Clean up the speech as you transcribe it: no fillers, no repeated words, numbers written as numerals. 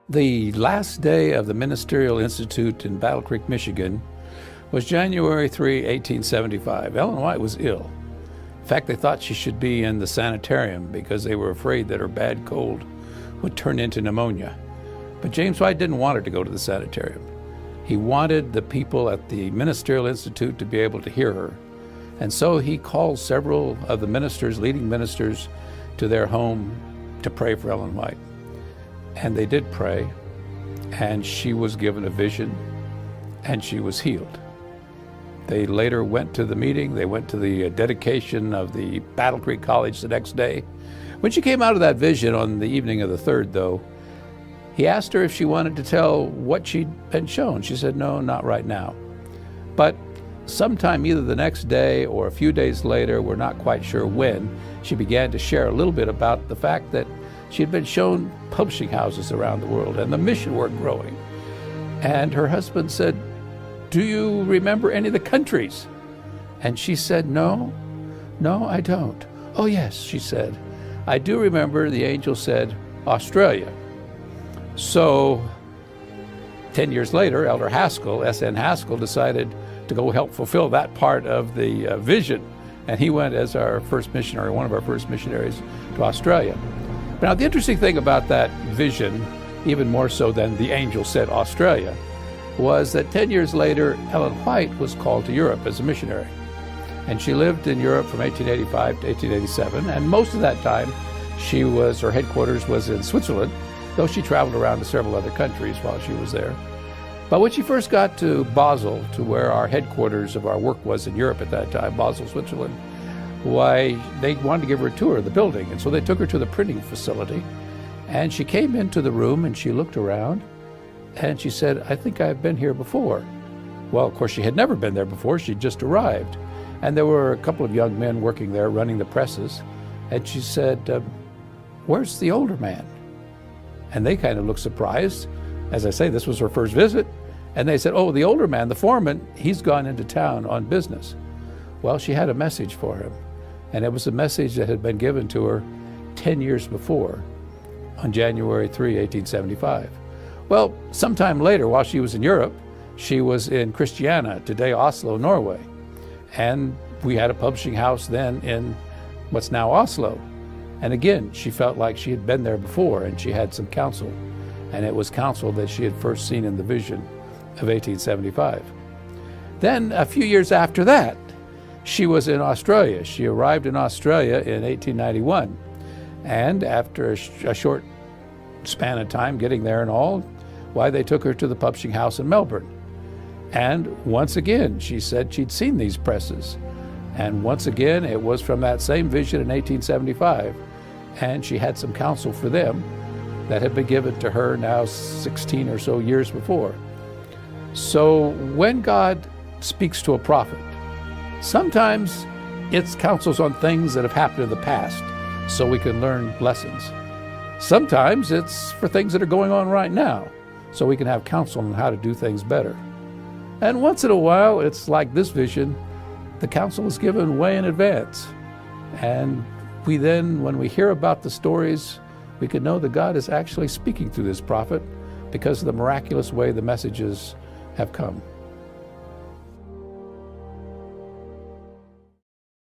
The last day of the Ministerial Institute in Battle Creek, Michigan was January 3, 1875. Ellen White was ill. In fact, they thought she should be in the sanitarium because they were afraid that her bad cold would turn into pneumonia. But James White didn't want her to go to the sanitarium. He wanted the people at the Ministerial Institute to be able to hear her. And so he called several of the ministers, leading ministers, to their home to pray for Ellen White. And they did pray, and she was given a vision, and she was healed. They later went to the meeting. They went to the dedication of the Battle Creek College the next day. When she came out of that vision on the evening of the 3rd, though, he asked her if she wanted to tell what she'd been shown. She said, no, not right now. But sometime either the next day or a few days later, we're not quite sure when, she began to share a little bit about the fact that she had been shown publishing houses around the world and the mission work growing. And her husband said, do you remember any of the countries? And she said, no, I don't. Oh yes, she said, I do remember. The angel said, Australia. So 10 years later, Elder Haskell, S.N. Haskell, decided to go help fulfill that part of the vision. And he went as our first missionary, one of our first missionaries to Australia. Now, the interesting thing about that vision, even more so than the angel said Australia, was that 10 years later, Ellen White was called to Europe as a missionary. And she lived in Europe from 1885 to 1887, and most of that time, her headquarters was in Switzerland, though she traveled around to several other countries while she was there. But when she first got to Basel, to where our headquarters of our work was in Europe at that time, Basel, Switzerland, why, they wanted to give her a tour of the building, and so they took her to the printing facility, and she came into the room and she looked around, and she said, I think I've been here before. Well, of course, she had never been there before. She'd just arrived, and there were a couple of young men working there running the presses, and she said, where's the older man? And they kind of looked surprised. As I say, this was her first visit, and they said, oh, the older man, the foreman, he's gone into town on business. Well, she had a message for him. And it was a message that had been given to her 10 years before, on January 3, 1875. Well, sometime later, while she was in Europe, she was in Christiania, today Oslo, Norway. And we had a publishing house then in what's now Oslo. And again, she felt like she had been there before, and she had some counsel. And it was counsel that she had first seen in the vision of 1875. Then, a few years after that, she was in Australia. She arrived in Australia in 1891. And after a short span of time getting there and all, why, they took her to the publishing house in Melbourne. And once again, she said she'd seen these presses. And once again, it was from that same vision in 1875. And she had some counsel for them that had been given to her now 16 or so years before. So when God speaks to a prophet, sometimes it's counsels on things that have happened in the past so we can learn lessons. Sometimes it's for things that are going on right now so we can have counsel on how to do things better. And once in a while, it's like this vision, the counsel is given way in advance. And we then, when we hear about the stories, we can know that God is actually speaking through this prophet because of the miraculous way the messages have come.